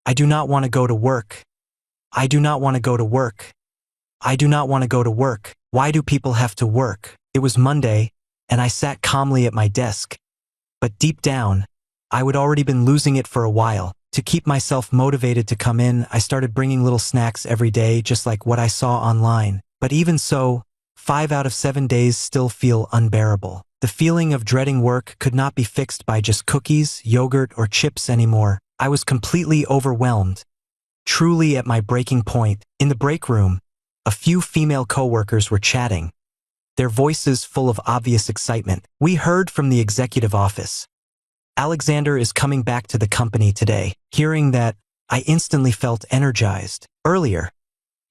I do not want to go to work. I do not want to go to work. I do not want to go to work. Why do people have to work? It was Monday, and I sat calmly at my desk. But deep down, I would already been losing it for a while. To keep myself motivated to come in, I started bringing little snacks every day, just like what I saw online. But even so, 5 out of 7 days still feel unbearable. The feeling of dreading work could not be fixed by just cookies, yogurt, or chips anymore. I was completely overwhelmed. Truly at my breaking point. In the break room, a few female coworkers were chatting, their voices full of obvious excitement. We heard from the executive office. Alexander is coming back to the company today. Hearing that, I instantly felt energized. Earlier,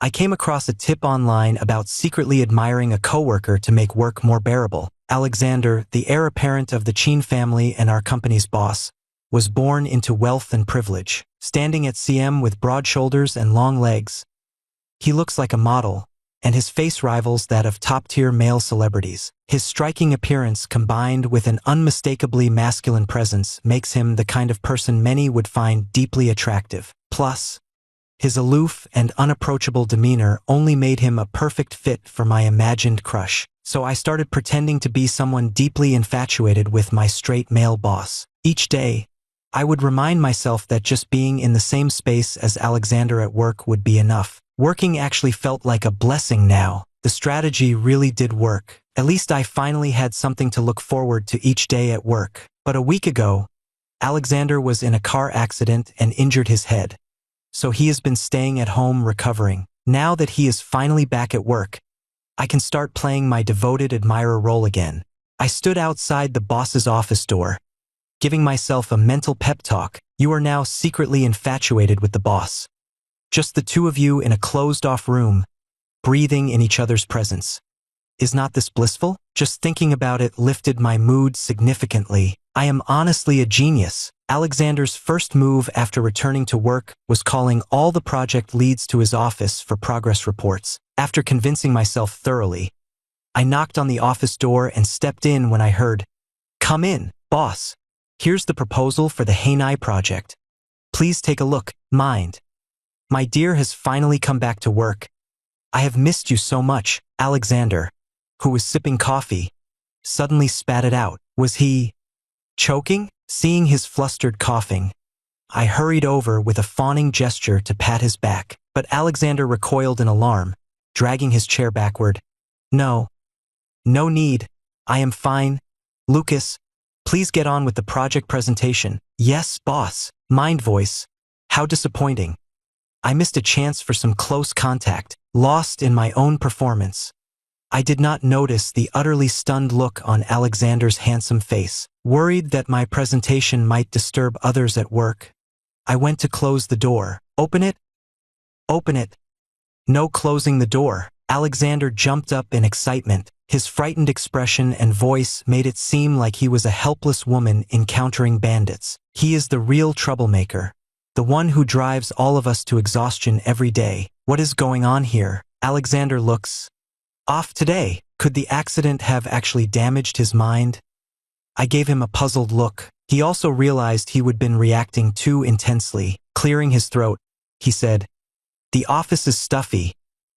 I came across a tip online about secretly admiring a coworker to make work more bearable. Alexander, the heir apparent of the Chin family and our company's boss, was born into wealth and privilege. Standing at CM with broad shoulders and long legs, he looks like a model, and his face rivals that of top-tier male celebrities. His striking appearance combined with an unmistakably masculine presence makes him the kind of person many would find deeply attractive. Plus, his aloof and unapproachable demeanor only made him a perfect fit for my imagined crush. So I started pretending to be someone deeply infatuated with my straight male boss. Each day, I would remind myself that just being in the same space as Alexander at work would be enough. Working actually felt like a blessing now. The strategy really did work. At least I finally had something to look forward to each day at work. But a week ago, Alexander was in a car accident and injured his head. So he has been staying at home recovering. Now that he is finally back at work, I can start playing my devoted admirer role again. I stood outside the boss's office door, giving myself a mental pep talk. You are now secretly infatuated with the boss. Just the two of you in a closed-off room, breathing in each other's presence. Is not this blissful? Just thinking about it lifted my mood significantly. I am honestly a genius. Alexander's first move after returning to work was calling all the project leads to his office for progress reports. After convincing myself thoroughly, I knocked on the office door and stepped in when I heard, "Come in, boss. Here's the proposal for the Hanai project. Please take a look. Mind. My dear has finally come back to work. I have missed you so much." Alexander, who was sipping coffee, suddenly spat it out. Was he choking? Seeing his flustered coughing, I hurried over with a fawning gesture to pat his back. But Alexander recoiled in alarm, dragging his chair backward. No need. I am fine. Lucas, please get on with the project presentation." "Yes, boss." Mind voice. How disappointing. I missed a chance for some close contact, lost in my own performance. I did not notice the utterly stunned look on Alexander's handsome face. Worried that my presentation might disturb others at work, I went to close the door. Open it? Open it. No closing the door. Alexander jumped up in excitement. His frightened expression and voice made it seem like he was a helpless woman encountering bandits. He is the real troublemaker, the one who drives all of us to exhaustion every day. What is going on here? Alexander looks off today. Could the accident have actually damaged his mind? I gave him a puzzled look. He also realized he would been reacting too intensely. Clearing his throat, he said, "The office is stuffy.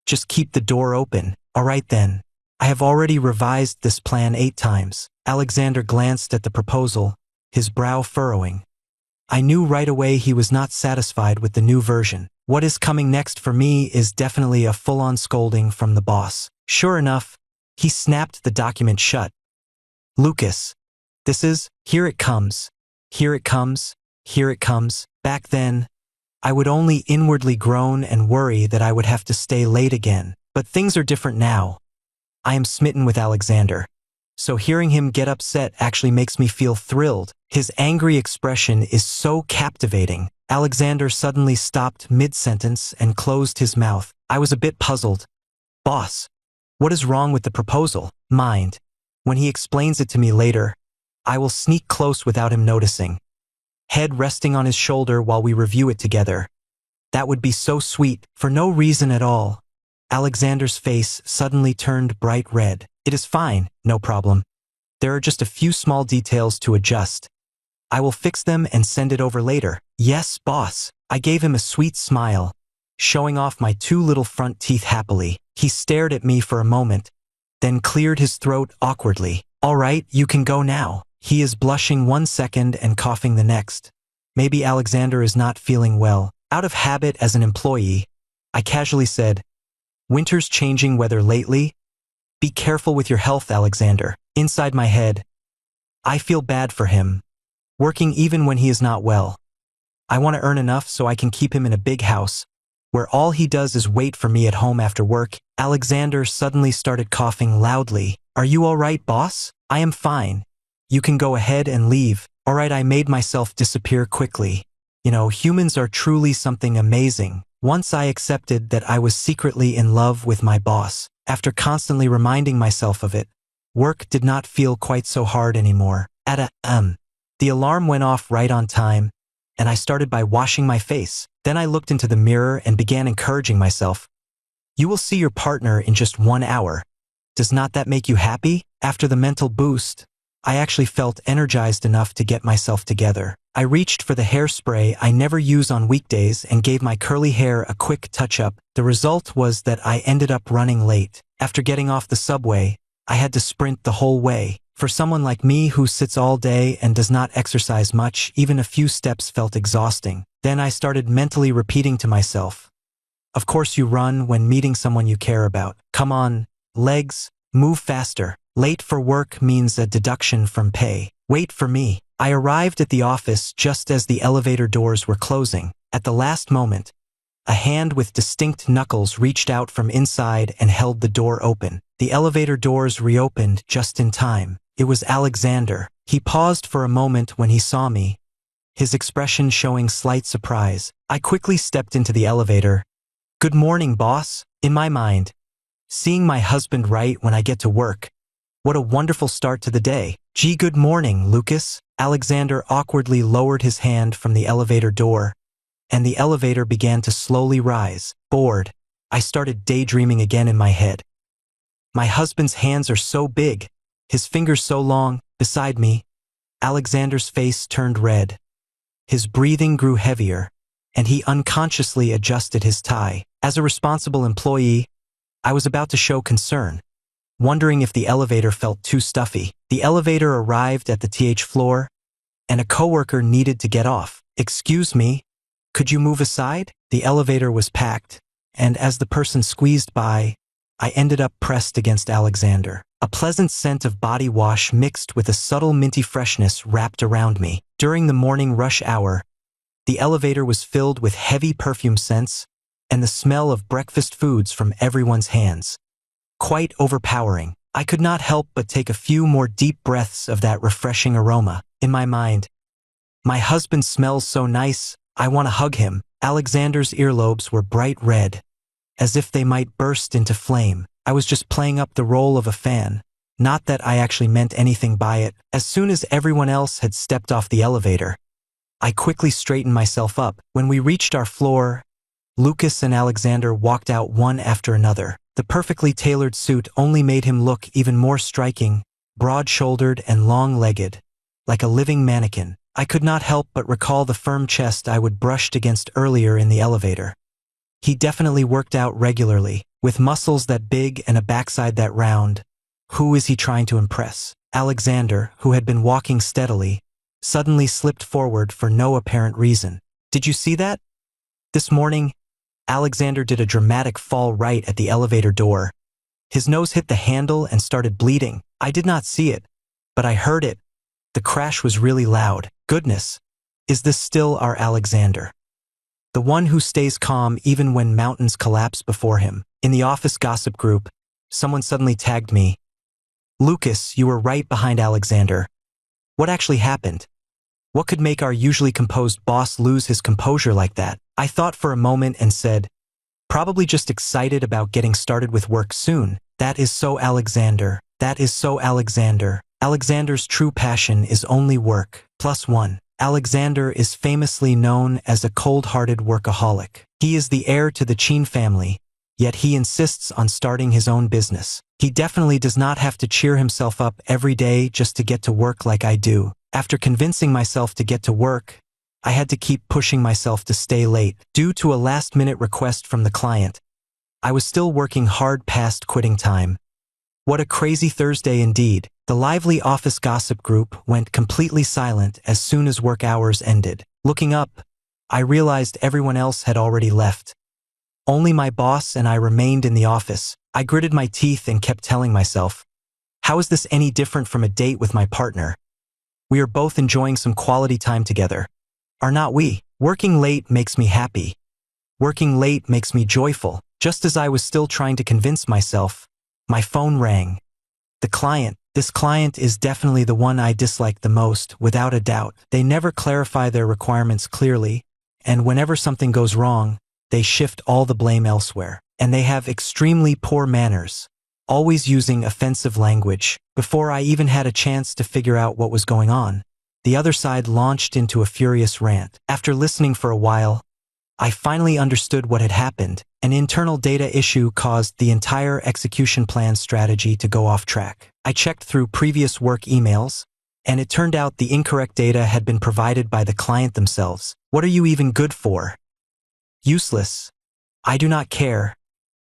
Just keep the door open." "All right then. I have already revised this plan 8 times. Alexander glanced at the proposal, his brow furrowing. I knew right away he was not satisfied with the new version. What is coming next for me is definitely a full-on scolding from the boss. Sure enough, he snapped the document shut. "Lucas, here it comes. Here it comes. Here it comes." Back then, I would only inwardly groan and worry that I would have to stay late again. But things are different now. I am smitten with Alexander. So hearing him get upset actually makes me feel thrilled. His angry expression is so captivating. Alexander suddenly stopped mid-sentence and closed his mouth. I was a bit puzzled. "Boss, what is wrong with the proposal?" "Mind. When he explains it to me later, I will sneak close without him noticing. Head resting on his shoulder while we review it together. That would be so sweet, for no reason at all." Alexander's face suddenly turned bright red. "It is fine, no problem. There are just a few small details to adjust. I will fix them and send it over later. Yes, boss. I gave him a sweet smile, showing off my 2 little front teeth happily. He stared at me for a moment, then cleared his throat awkwardly. All right, you can go now. He is blushing 1 second and coughing the next. Maybe Alexander is not feeling well. Out of habit as an employee, I casually said, "Winter's changing weather lately? Be careful with your health, Alexander." Inside my head, I feel bad for him, working even when he is not well. I want to earn enough so I can keep him in a big house, where all he does is wait for me at home after work. Alexander suddenly started coughing loudly. Are you all right, boss? I am fine. You can go ahead and leave. All right, I made myself disappear quickly. You know, humans are truly something amazing. Once I accepted that I was secretly in love with my boss, after constantly reminding myself of it, work did not feel quite so hard anymore. The alarm went off right on time, and I started by washing my face. Then I looked into the mirror and began encouraging myself. You will see your partner in just 1 hour. Does not that make you happy? After the mental boost, I actually felt energized enough to get myself together. I reached for the hairspray I never use on weekdays and gave my curly hair a quick touch-up. The result was that I ended up running late. After getting off the subway, I had to sprint the whole way. For someone like me who sits all day and does not exercise much, even a few steps felt exhausting. Then I started mentally repeating to myself, of course you run when meeting someone you care about. Come on, legs, move faster. Late for work means a deduction from pay. Wait for me. I arrived at the office just as the elevator doors were closing. At the last moment, a hand with distinct knuckles reached out from inside and held the door open. The elevator doors reopened just in time. It was Alexander. He paused for a moment when he saw me, his expression showing slight surprise. I quickly stepped into the elevator. Good morning, boss. In my mind, seeing my husband right when I get to work. What a wonderful start to the day. Gee, good morning, Lucas. Alexander awkwardly lowered his hand from the elevator door, and the elevator began to slowly rise. Bored, I started daydreaming again in my head. My husband's hands are so big, his fingers so long. Beside me, Alexander's face turned red. His breathing grew heavier, and he unconsciously adjusted his tie. As a responsible employee, I was about to show concern, wondering if the elevator felt too stuffy. The elevator arrived at the TH floor, and a coworker needed to get off. Excuse me, could you move aside? The elevator was packed, and as the person squeezed by, I ended up pressed against Alexander. A pleasant scent of body wash mixed with a subtle minty freshness wrapped around me. During the morning rush hour, the elevator was filled with heavy perfume scents and the smell of breakfast foods from everyone's hands. Quite overpowering. I could not help but take a few more deep breaths of that refreshing aroma. In my mind, my husband smells so nice, I want to hug him. Alexander's earlobes were bright red, as if they might burst into flame. I was just playing up the role of a fan, not that I actually meant anything by it. As soon as everyone else had stepped off the elevator, I quickly straightened myself up. When we reached our floor, Lucas and Alexander walked out one after another. The perfectly tailored suit only made him look even more striking, broad-shouldered and long-legged, like a living mannequin. I could not help but recall the firm chest I would brushed against earlier in the elevator. He definitely worked out regularly, with muscles that big and a backside that round. Who is he trying to impress? Alexander, who had been walking steadily, suddenly slipped forward for no apparent reason. Did you see that? This morning, Alexander did a dramatic fall right at the elevator door. His nose hit the handle and started bleeding. I did not see it, but I heard it. The crash was really loud. Goodness, is this still our Alexander? The one who stays calm even when mountains collapse before him. In the office gossip group, someone suddenly tagged me. Lucas, you were right behind Alexander. What actually happened? What could make our usually composed boss lose his composure like that? I thought for a moment and said, probably just excited about getting started with work soon. That is so Alexander. That is so Alexander. Alexander's true passion is only work. +1. Alexander is famously known as a cold-hearted workaholic. He is the heir to the Chin family, yet he insists on starting his own business. He definitely does not have to cheer himself up every day just to get to work like I do. After convincing myself to get to work, I had to keep pushing myself to stay late. Due to a last-minute request from the client, I was still working hard past quitting time. What a crazy Thursday indeed. The lively office gossip group went completely silent as soon as work hours ended. Looking up, I realized everyone else had already left. Only my boss and I remained in the office. I gritted my teeth and kept telling myself, how is this any different from a date with my partner? We are both enjoying some quality time together. Are not we? Working late makes me happy. Working late makes me joyful. Just as I was still trying to convince myself, my phone rang. This client is definitely the one I dislike the most, without a doubt. They never clarify their requirements clearly, and whenever something goes wrong, they shift all the blame elsewhere. And they have extremely poor manners, always using offensive language. Before I even had a chance to figure out what was going on, the other side launched into a furious rant. After listening for a while, I finally understood what had happened. An internal data issue caused the entire execution plan strategy to go off track. I checked through previous work emails, and it turned out the incorrect data had been provided by the client themselves. What are you even good for? Useless. I do not care.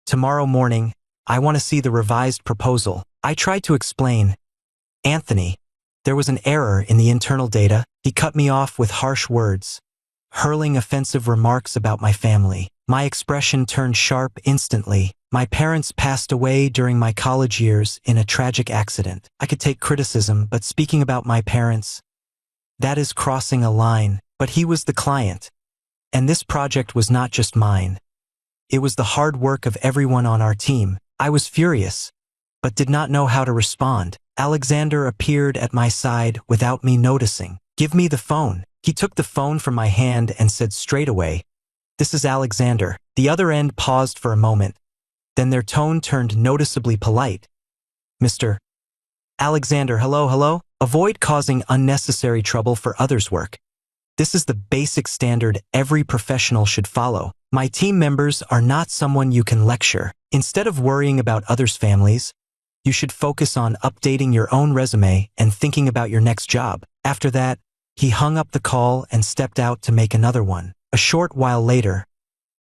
Tomorrow morning, I want to see the revised proposal. I tried to explain. Anthony, there was an error in the internal data. He cut me off with harsh words, hurling offensive remarks about my family. My expression turned sharp instantly. My parents passed away during my college years in a tragic accident. I could take criticism, but speaking about my parents, that is crossing a line. But he was the client. And this project was not just mine. It was the hard work of everyone on our team. I was furious, but did not know how to respond. Alexander appeared at my side without me noticing. Give me the phone. He took the phone from my hand and said straight away, this is Alexander. The other end paused for a moment. Then their tone turned noticeably polite. Mr. Alexander, hello. Avoid causing unnecessary trouble for others' work. This is the basic standard every professional should follow. My team members are not someone you can lecture. Instead of worrying about others' families, you should focus on updating your own resume and thinking about your next job. After that, he hung up the call and stepped out to make another one. A short while later,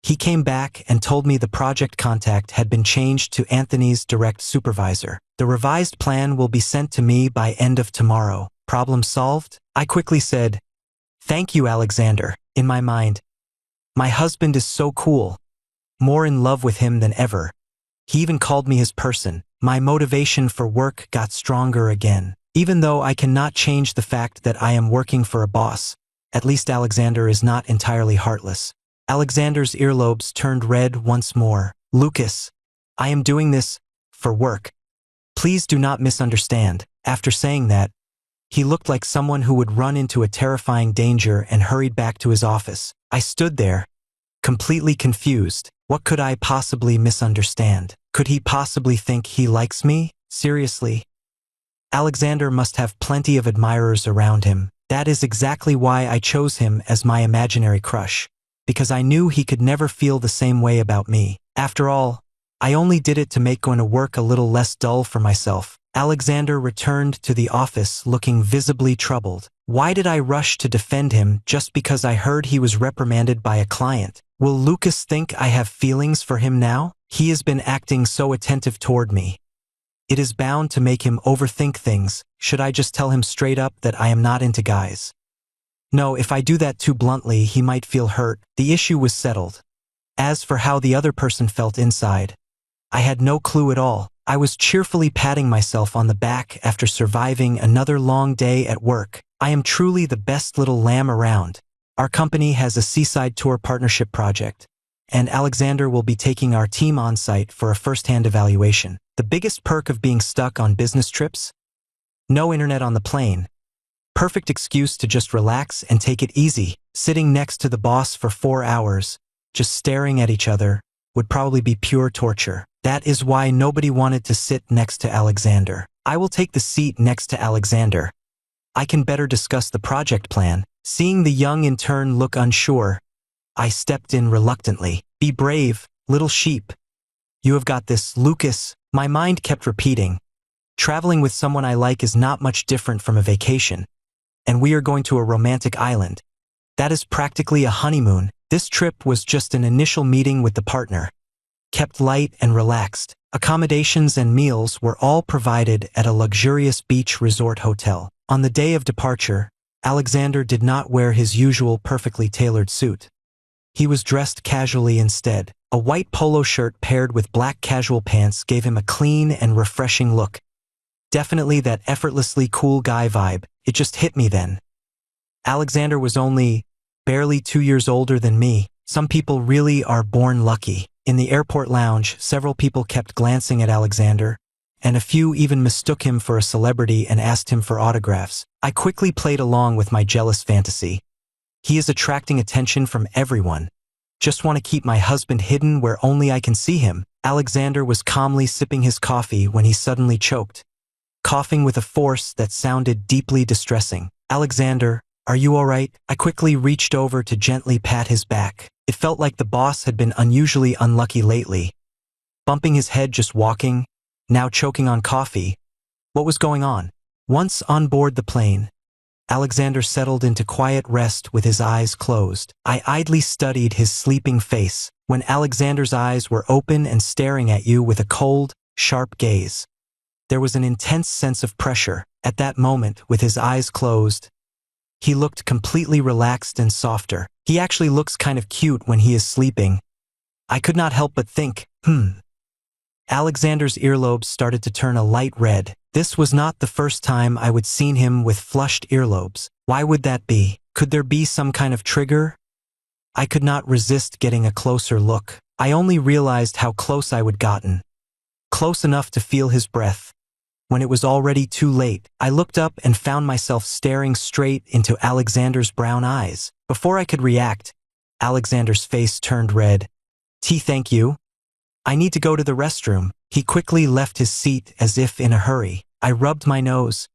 he came back and told me the project contact had been changed to Anthony's direct supervisor. The revised plan will be sent to me by end of tomorrow. Problem solved? I quickly said, thank you, Alexander. In my mind, my husband is so cool. More in love with him than ever. He even called me his person. My motivation for work got stronger again. Even though I cannot change the fact that I am working for a boss, at least Alexander is not entirely heartless. Alexander's earlobes turned red once more. Lucas, I am doing this for work. Please do not misunderstand. After saying that, he looked like someone who would run into a terrifying danger and hurried back to his office. I stood there, completely confused. What could I possibly misunderstand? Could he possibly think he likes me? Seriously? Alexander must have plenty of admirers around him. That is exactly why I chose him as my imaginary crush, because I knew he could never feel the same way about me. After all, I only did it to make going to work a little less dull for myself. Alexander returned to the office looking visibly troubled. Why did I rush to defend him just because I heard he was reprimanded by a client? Will Lucas think I have feelings for him now? He has been acting so attentive toward me. It is bound to make him overthink things. Should I just tell him straight up that I am not into guys? No, if I do that too bluntly, he might feel hurt. The issue was settled. As for how the other person felt inside, I had no clue at all. I was cheerfully patting myself on the back after surviving another long day at work. I am truly the best little lamb around. Our company has a seaside tour partnership project, and Alexander will be taking our team on site for a first-hand evaluation. The biggest perk of being stuck on business trips? No internet on the plane. Perfect excuse to just relax and take it easy. Sitting next to the boss for 4 hours, just staring at each other, would probably be pure torture. That is why nobody wanted to sit next to Alexander. I will take the seat next to Alexander. I can better discuss the project plan. Seeing the young intern look unsure, I stepped in reluctantly. Be brave, little sheep. You have got this, Lucas. My mind kept repeating. Traveling with someone I like is not much different from a vacation. and we are going to a romantic island. That is practically a honeymoon. This trip was just an initial meeting with the partner. Kept light and relaxed. Accommodations and meals were all provided at a luxurious beach resort hotel. On the day of departure, Alexander did not wear his usual perfectly tailored suit. He was dressed casually instead. A white polo shirt paired with black casual pants gave him a clean and refreshing look. Definitely that effortlessly cool guy vibe. It just hit me then. Alexander was only barely 2 years older than me. Some people really are born lucky. In the airport lounge, several people kept glancing at Alexander, and a few even mistook him for a celebrity and asked him for autographs. I quickly played along with my jealous fantasy. He is attracting attention from everyone. Just want to keep my husband hidden where only I can see him. Alexander was calmly sipping his coffee when he suddenly choked, coughing with a force that sounded deeply distressing. Alexander, are you all right? I quickly reached over to gently pat his back. It felt like the boss had been unusually unlucky lately. Bumping his head just walking, now choking on coffee. What was going on? Once on board the plane, Alexander settled into quiet rest with his eyes closed. I idly studied his sleeping face. When Alexander's eyes were open and staring at you with a cold, sharp gaze, there was an intense sense of pressure. At that moment, with his eyes closed, he looked completely relaxed and softer. He actually looks kind of cute when he is sleeping. I could not help but think, Alexander's earlobes started to turn a light red. This was not the first time I would seen him with flushed earlobes. Why would that be? Could there be some kind of trigger? I could not resist getting a closer look. I only realized how close I would gotten. Close enough to feel his breath. When it was already too late, I looked up and found myself staring straight into Alexander's brown eyes. Before I could react, Alexander's face turned red. Thank you. I need to go to the restroom. He quickly left his seat as if in a hurry. I rubbed my nose,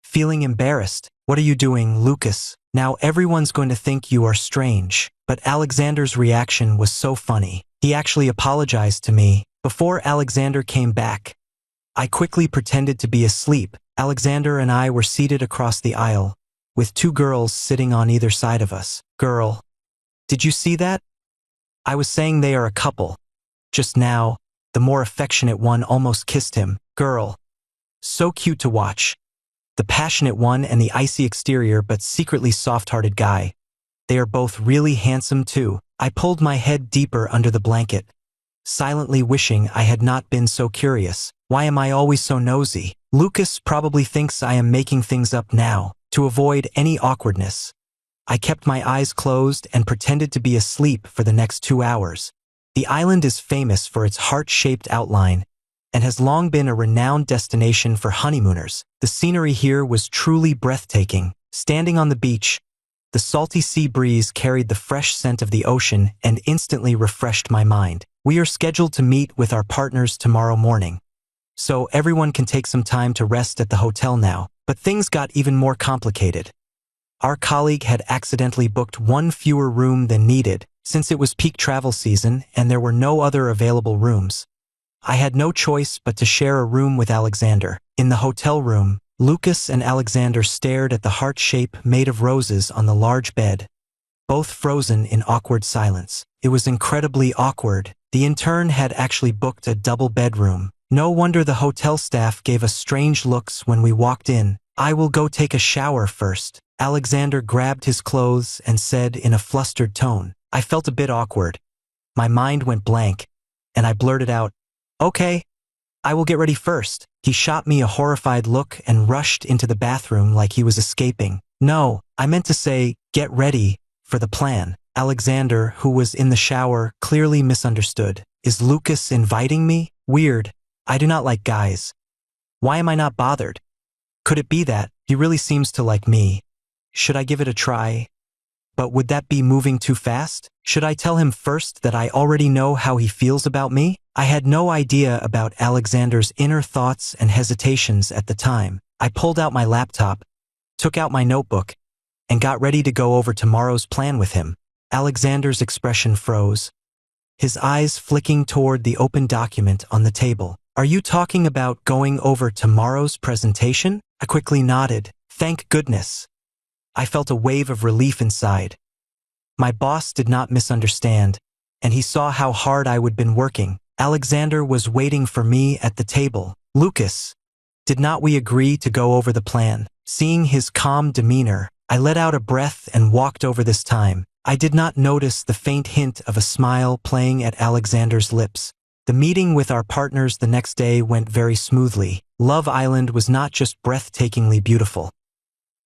feeling embarrassed. What are you doing, Lucas? Now everyone's going to think you are strange. But Alexander's reaction was so funny. He actually apologized to me. Before Alexander came back, I quickly pretended to be asleep. Alexander and I were seated across the aisle, with 2 girls sitting on either side of us. Girl, did you see that? I was saying they are a couple. Just now, the more affectionate one almost kissed him. Girl, so cute to watch. The passionate one and the icy exterior but secretly soft-hearted guy. They are both really handsome too. I pulled my head deeper under the blanket, silently wishing I had not been so curious. Why am I always so nosy? Lucas probably thinks I am making things up now. To avoid any awkwardness, I kept my eyes closed and pretended to be asleep for the next 2 hours. The island is famous for its heart-shaped outline and has long been a renowned destination for honeymooners. The scenery here was truly breathtaking. Standing on the beach, the salty sea breeze carried the fresh scent of the ocean and instantly refreshed my mind. We are scheduled to meet with our partners tomorrow morning, so everyone can take some time to rest at the hotel now. But things got even more complicated. Our colleague had accidentally booked 1 fewer room than needed, since it was peak travel season and there were no other available rooms. I had no choice but to share a room with Alexander. In the hotel room, Lucas and Alexander stared at the heart shape made of roses on the large bed, both frozen in awkward silence. It was incredibly awkward. The intern had actually booked a double bedroom. No wonder the hotel staff gave us strange looks when we walked in. I will go take a shower first. Alexander grabbed his clothes and said in a flustered tone. I felt a bit awkward. My mind went blank, and I blurted out, "Okay, I will get ready first." He shot me a horrified look and rushed into the bathroom like he was escaping. No, I meant to say, get ready for the plan. Alexander, who was in the shower, clearly misunderstood. Is Lucas inviting me? Weird. I do not like guys. Why am I not bothered? Could it be that he really seems to like me? Should I give it a try? But would that be moving too fast? Should I tell him first that I already know how he feels about me? I had no idea about Alexander's inner thoughts and hesitations at the time. I pulled out my laptop, took out my notebook, and got ready to go over tomorrow's plan with him. Alexander's expression froze, his eyes flicking toward the open document on the table. Are you talking about going over tomorrow's presentation? I quickly nodded. Thank goodness. I felt a wave of relief inside. My boss did not misunderstand, and he saw how hard I would been working. Alexander was waiting for me at the table. Lucas, did not we agree to go over the plan? Seeing his calm demeanor, I let out a breath and walked over this time. I did not notice the faint hint of a smile playing at Alexander's lips. The meeting with our partners the next day went very smoothly. Love Island was not just breathtakingly beautiful.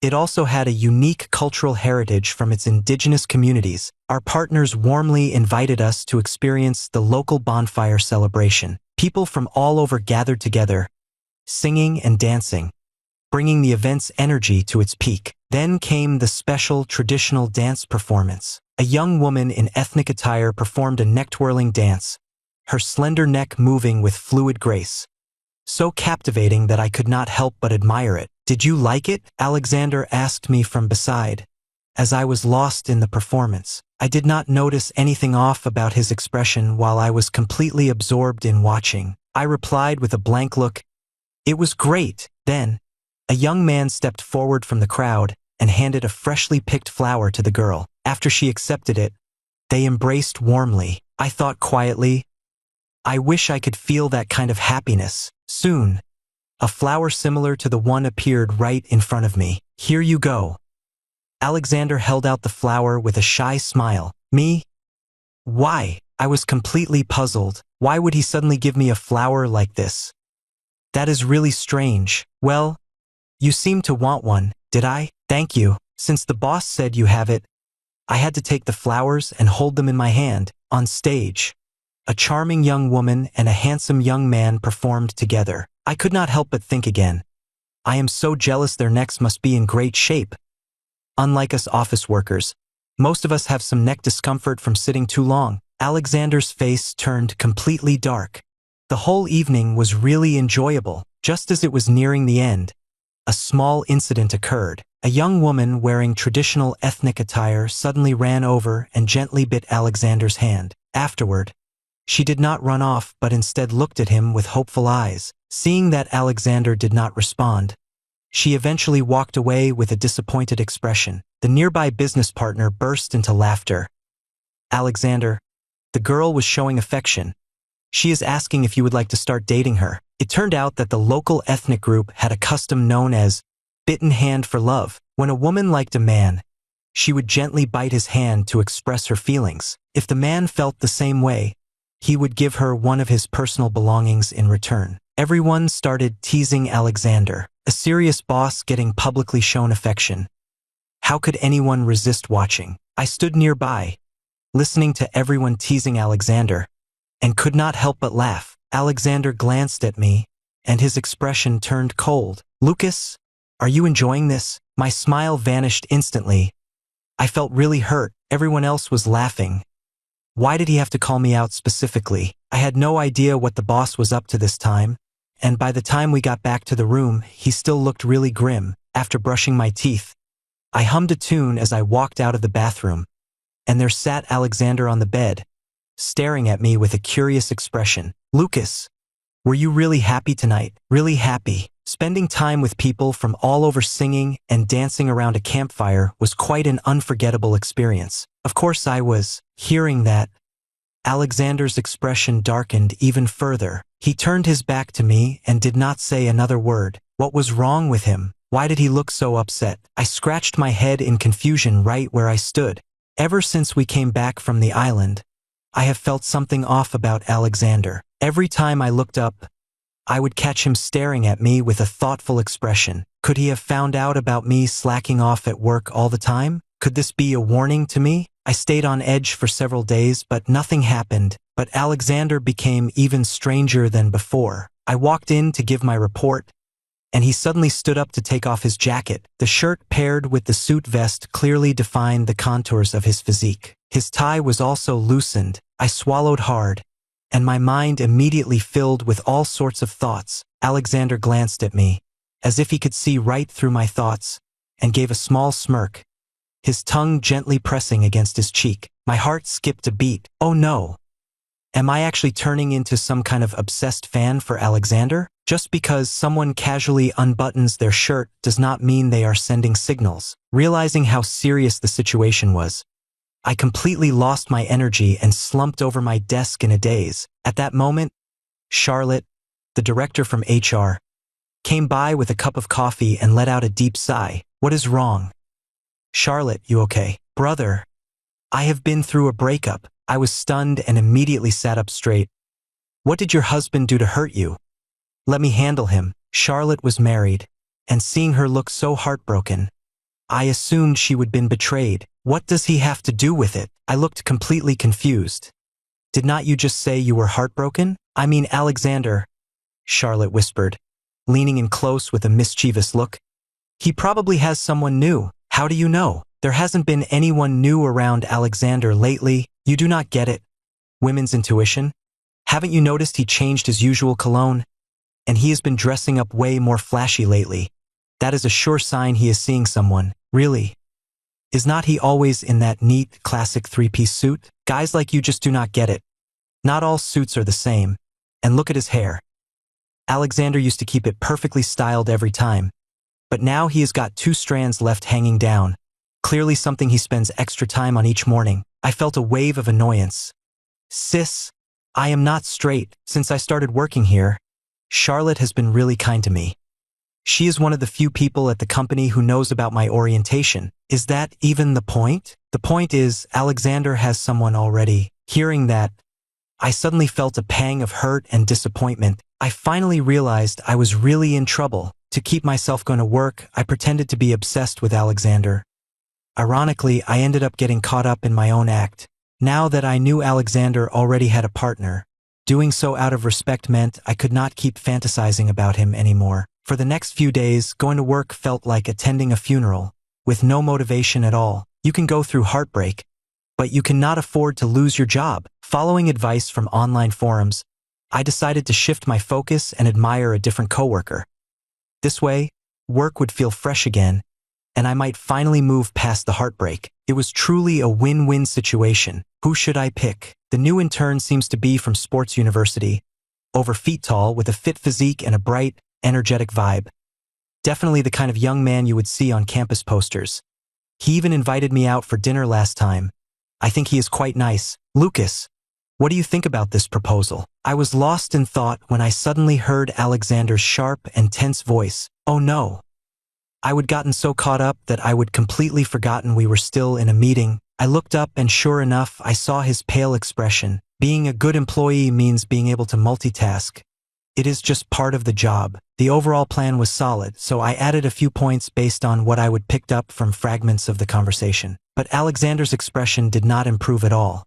It also had a unique cultural heritage from its indigenous communities. Our partners warmly invited us to experience the local bonfire celebration. People from all over gathered together, singing and dancing, bringing the event's energy to its peak. Then came the special traditional dance performance. A young woman in ethnic attire performed a neck-twirling dance, her slender neck moving with fluid grace. So captivating that I could not help but admire it. Did you like it? Alexander asked me from beside, as I was lost in the performance. I did not notice anything off about his expression while I was completely absorbed in watching. I replied with a blank look, "It was great." Then, a young man stepped forward from the crowd and handed a freshly picked flower to the girl. After she accepted it, they embraced warmly. I thought quietly, I wish I could feel that kind of happiness. Soon, a flower similar to the one appeared right in front of me. "Here you go." Alexander held out the flower with a shy smile. Me? Why? I was completely puzzled. Why would he suddenly give me a flower like this? That is really strange. Well, you seem to want one, did I? Thank you. Since the boss said you have it, I had to take the flowers and hold them in my hand. On stage, a charming young woman and a handsome young man performed together. I could not help but think again. I am so jealous their necks must be in great shape. Unlike us office workers, most of us have some neck discomfort from sitting too long. Alexander's face turned completely dark. The whole evening was really enjoyable. Just as it was nearing the end, a small incident occurred. A young woman wearing traditional ethnic attire suddenly ran over and gently bit Alexander's hand. Afterward, she did not run off but instead looked at him with hopeful eyes. Seeing that Alexander did not respond, she eventually walked away with a disappointed expression. The nearby business partner burst into laughter. "Alexander, the girl was showing affection. She is asking if you would like to start dating her." It turned out that the local ethnic group had a custom known as bitten hand for love. When a woman liked a man, she would gently bite his hand to express her feelings. If the man felt the same way, he would give her one of his personal belongings in return. Everyone started teasing Alexander, a serious boss getting publicly shown affection. How could anyone resist watching? I stood nearby, listening to everyone teasing Alexander, and could not help but laugh. Alexander glanced at me, and his expression turned cold. "Lucas, are you enjoying this?" My smile vanished instantly. I felt really hurt. Everyone else was laughing. Why did he have to call me out specifically? I had no idea what the boss was up to this time, and by the time we got back to the room, he still looked really grim. After brushing my teeth, I hummed a tune as I walked out of the bathroom, and there sat Alexander on the bed, staring at me with a curious expression. "Lucas, were you really happy tonight?" "Really happy." Spending time with people from all over singing and dancing around a campfire was quite an unforgettable experience. Of course I was. Hearing that, Alexander's expression darkened even further. He turned his back to me and did not say another word. What was wrong with him? Why did he look so upset? I scratched my head in confusion right where I stood. Ever since we came back from the island, I have felt something off about Alexander. Every time I looked up, I would catch him staring at me with a thoughtful expression. Could he have found out about me slacking off at work all the time? Could this be a warning to me? I stayed on edge for several days, but nothing happened. But Alexander became even stranger than before. I walked in to give my report, and he suddenly stood up to take off his jacket. The shirt paired with the suit vest clearly defined the contours of his physique. His tie was also loosened. I swallowed hard, and my mind immediately filled with all sorts of thoughts. Alexander glanced at me, as if he could see right through my thoughts, and gave a small smirk, his tongue gently pressing against his cheek. My heart skipped a beat. Oh no! Am I actually turning into some kind of obsessed fan for Alexander? Just because someone casually unbuttons their shirt does not mean they are sending signals. Realizing how serious the situation was, I completely lost my energy and slumped over my desk in a daze. At that moment, Charlotte, the director from HR, came by with a cup of coffee and let out a deep sigh. What is wrong? Charlotte, you okay? Brother, I have been through a breakup. I was stunned and immediately sat up straight. What did your husband do to hurt you? Let me handle him. Charlotte was married, and seeing her look so heartbroken, I assumed she would been betrayed. What does he have to do with it? I looked completely confused. Did not you just say you were heartbroken? I mean, Alexander, Charlotte whispered, leaning in close with a mischievous look. He probably has someone new. How do you know? There hasn't been anyone new around Alexander lately. You do not get it. Women's intuition? Haven't you noticed he changed his usual cologne? And he has been dressing up way more flashy lately. That is a sure sign he is seeing someone. Really? Is not he always in that neat, classic three-piece suit? Guys like you just do not get it. Not all suits are the same. And look at his hair. Alexander used to keep it perfectly styled every time. But now he has got 2 strands left hanging down. Clearly something he spends extra time on each morning. I felt a wave of annoyance. Sis, I am not straight. Since I started working here, Charlotte has been really kind to me. She is one of the few people at the company who knows about my orientation. Is that even the point? The point is, Alexander has someone already. Hearing that, I suddenly felt a pang of hurt and disappointment. I finally realized I was really in trouble. To keep myself going to work, I pretended to be obsessed with Alexander. Ironically, I ended up getting caught up in my own act. Now that I knew Alexander already had a partner, doing so out of respect meant I could not keep fantasizing about him anymore. For the next few days, going to work felt like attending a funeral, with no motivation at all. You can go through heartbreak, but you cannot afford to lose your job. Following advice from online forums, I decided to shift my focus and admire a different coworker. This way, work would feel fresh again, and I might finally move past the heartbreak. It was truly a win-win situation. Who should I pick? The new intern seems to be from sports university, over feet tall with a fit physique and a bright, energetic vibe. Definitely the kind of young man you would see on campus posters. He even invited me out for dinner last time. I think he is quite nice. Lucas, what do you think about this proposal? I was lost in thought when I suddenly heard Alexander's sharp and tense voice. Oh no. I would gotten so caught up that I would completely forgotten we were still in a meeting. I looked up and sure enough, I saw his pale expression. Being a good employee means being able to multitask. It is just part of the job. The overall plan was solid, so I added a few points based on what I would picked up from fragments of the conversation. But Alexander's expression did not improve at all.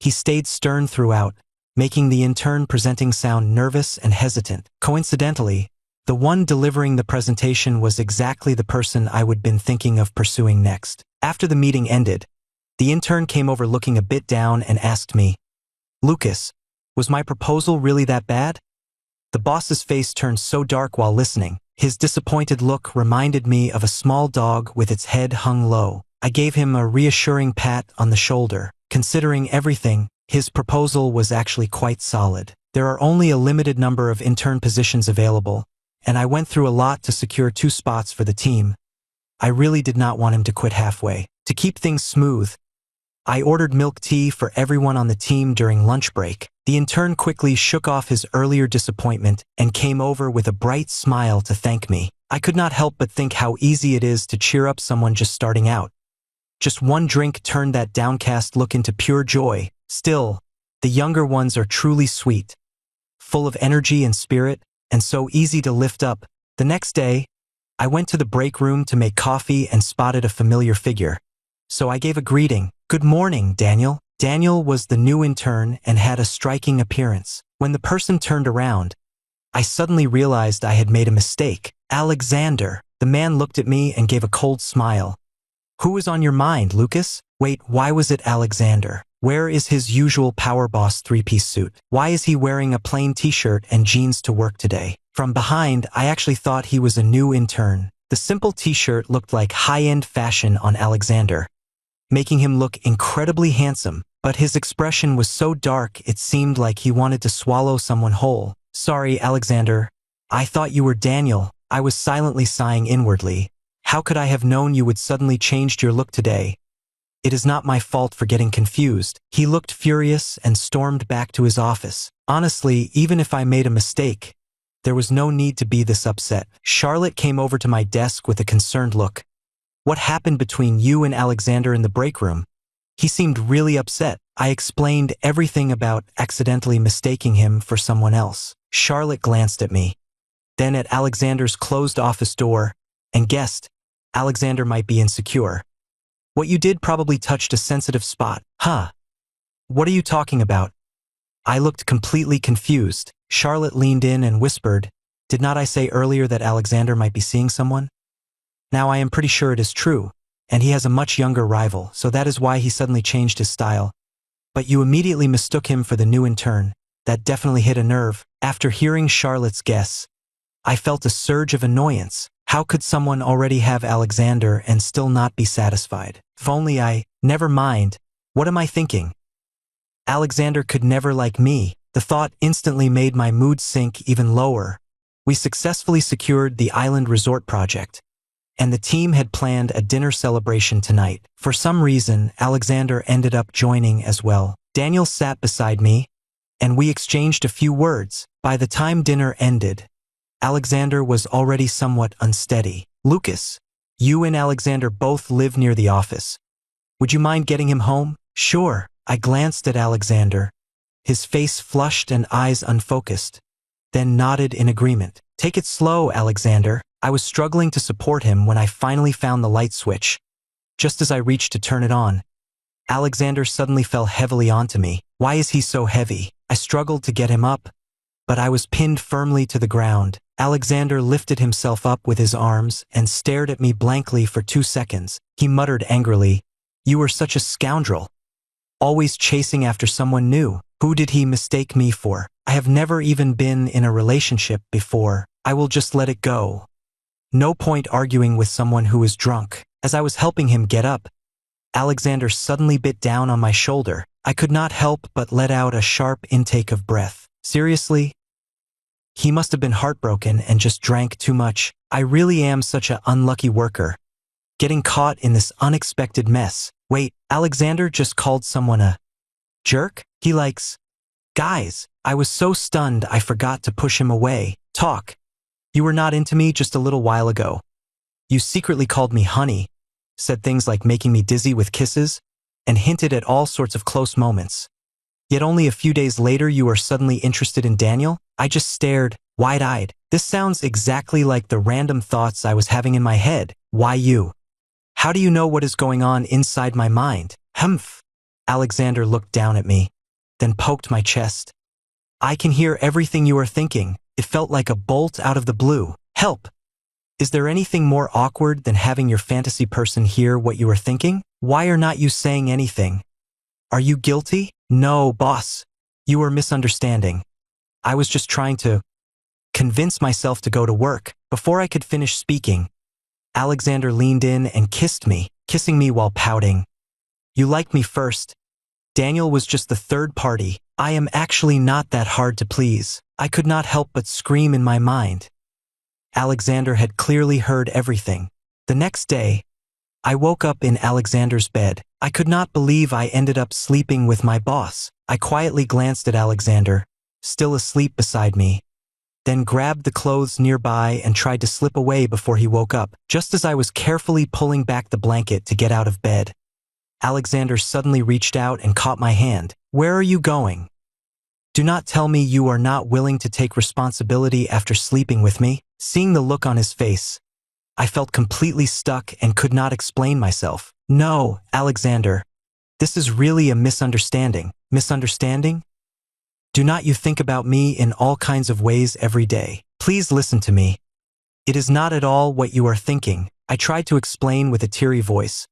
He stayed stern throughout, making the intern presenting sound nervous and hesitant. Coincidentally, the one delivering the presentation was exactly the person I would been thinking of pursuing next. After the meeting ended, the intern came over looking a bit down and asked me, Lucas, was my proposal really that bad? The boss's face turned so dark while listening. His disappointed look reminded me of a small dog with its head hung low. I gave him a reassuring pat on the shoulder. Considering everything, his proposal was actually quite solid. There are only a limited number of intern positions available, and I went through a lot to secure 2 spots for the team. I really did not want him to quit halfway. To keep things smooth, I ordered milk tea for everyone on the team during lunch break. The intern quickly shook off his earlier disappointment and came over with a bright smile to thank me. I could not help but think how easy it is to cheer up someone just starting out. Just one drink turned that downcast look into pure joy. Still, the younger ones are truly sweet, full of energy and spirit, and so easy to lift up. The next day, I went to the break room to make coffee and spotted a familiar figure. So I gave a greeting. Good morning, Daniel. Daniel was the new intern and had a striking appearance. When the person turned around, I suddenly realized I had made a mistake. Alexander. The man looked at me and gave a cold smile. Who was on your mind, Lucas? Wait, why was it Alexander? Where is his usual Power Boss 3-piece suit? Why is he wearing a plain t-shirt and jeans to work today? From behind, I actually thought he was a new intern. The simple t-shirt looked like high-end fashion on Alexander, making him look incredibly handsome. but his expression was so dark it seemed like he wanted to swallow someone whole. "Sorry, Alexander. I thought you were Daniel." I was silently sighing inwardly. How could I have known you would suddenly change your look today? It is not my fault for getting confused. He looked furious and stormed back to his office. Honestly, even if I made a mistake, there was no need to be this upset. Charlotte came over to my desk with a concerned look. "What happened between you and Alexander in the break room?" He seemed really upset. I explained everything about accidentally mistaking him for someone else. Charlotte glanced at me, then at Alexander's closed office door, and guessed Alexander might be insecure. "What you did probably touched a sensitive spot." "Huh? What are you talking about?" I looked completely confused. Charlotte leaned in and whispered, "Did not I say earlier that Alexander might be seeing someone? Now I am pretty sure it is true, and he has a much younger rival, so that is why he suddenly changed his style. But you immediately mistook him for the new intern. That definitely hit a nerve." After hearing Charlotte's guess, I felt a surge of annoyance. How could someone already have Alexander and still not be satisfied? If only never mind. What am I thinking? Alexander could never like me. The thought instantly made my mood sink even lower. We successfully secured the island resort project, and the team had planned a dinner celebration tonight. For some reason, Alexander ended up joining as well. Daniel sat beside me, and we exchanged a few words. By the time dinner ended, Alexander was already somewhat unsteady. "Lucas, you and Alexander both live near the office. Would you mind getting him home?" "Sure." I glanced at Alexander, his face flushed and eyes unfocused, then nodded in agreement. "Take it slow, Alexander." I was struggling to support him when I finally found the light switch. Just as I reached to turn it on, Alexander suddenly fell heavily onto me. Why is he so heavy? I struggled to get him up, but I was pinned firmly to the ground. Alexander lifted himself up with his arms and stared at me blankly for 2 seconds. He muttered angrily, "You were such a scoundrel, always chasing after someone new. Who did he mistake me for? I have never even been in a relationship before. I will just let it go. No point arguing with someone who is drunk." As I was helping him get up, Alexander suddenly bit down on my shoulder. I could not help but let out a sharp intake of breath. Seriously? He must have been heartbroken and just drank too much. I really am such an unlucky worker, getting caught in this unexpected mess. Wait, Alexander just called someone a jerk? He likes guys. I was so stunned I forgot to push him away. "Talk. You were not into me just a little while ago. You secretly called me honey, said things like making me dizzy with kisses, and hinted at all sorts of close moments. Yet only a few days later you are suddenly interested in Daniel?" I just stared, wide-eyed. This sounds exactly like the random thoughts I was having in my head. "Why you? How do you know what is going on inside my mind?" "Humph." Alexander looked down at me, then poked my chest. "I can hear everything you are thinking." It felt like a bolt out of the blue. "Help! Is there anything more awkward than having your fantasy person hear what you are thinking? Why are not you saying anything? Are you guilty?" "No, boss. You are misunderstanding. I was just trying to convince myself to go to work." Before I could finish speaking, Alexander leaned in and kissed me, kissing me while pouting. "You liked me first. Daniel was just the third party. I am actually not that hard to please." I could not help but scream in my mind. Alexander had clearly heard everything. The next day, I woke up in Alexander's bed. I could not believe I ended up sleeping with my boss. I quietly glanced at Alexander, still asleep beside me, then grabbed the clothes nearby and tried to slip away before he woke up. Just as I was carefully pulling back the blanket to get out of bed, Alexander suddenly reached out and caught my hand. "Where are you going? Do not tell me you are not willing to take responsibility after sleeping with me." Seeing the look on his face, I felt completely stuck and could not explain myself. "No, Alexander. This is really a misunderstanding." "Misunderstanding? Do not you think about me in all kinds of ways every day? Please listen to me. It is not at all what you are thinking." I tried to explain with a teary voice,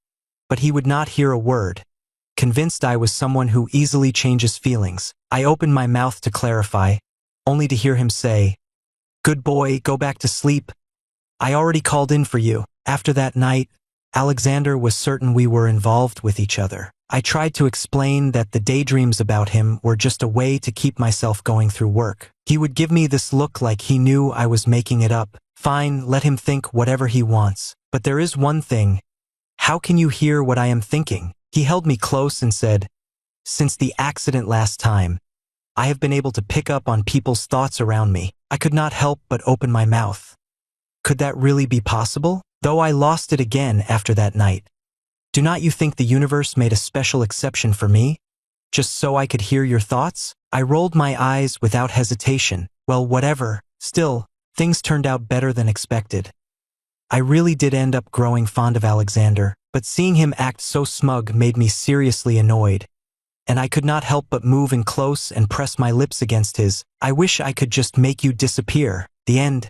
but he would not hear a word. Convinced I was someone who easily changes feelings, I opened my mouth to clarify, only to hear him say, "Good boy, go back to sleep. I already called in for you." After that night, Alexander was certain we were involved with each other. I tried to explain that the daydreams about him were just a way to keep myself going through work. He would give me this look like he knew I was making it up. Fine, let him think whatever he wants. But there is one thing. How can you hear what I am thinking? He held me close and said, "Since the accident last time, I have been able to pick up on people's thoughts around me." I could not help but open my mouth. Could that really be possible? Though I lost it again after that night. Do not you think the universe made a special exception for me? Just so I could hear your thoughts? I rolled my eyes without hesitation. Well, whatever. Still, things turned out better than expected. I really did end up growing fond of Alexander, but seeing him act so smug made me seriously annoyed. And I could not help but move in close and press my lips against his. I wish I could just make you disappear. The end.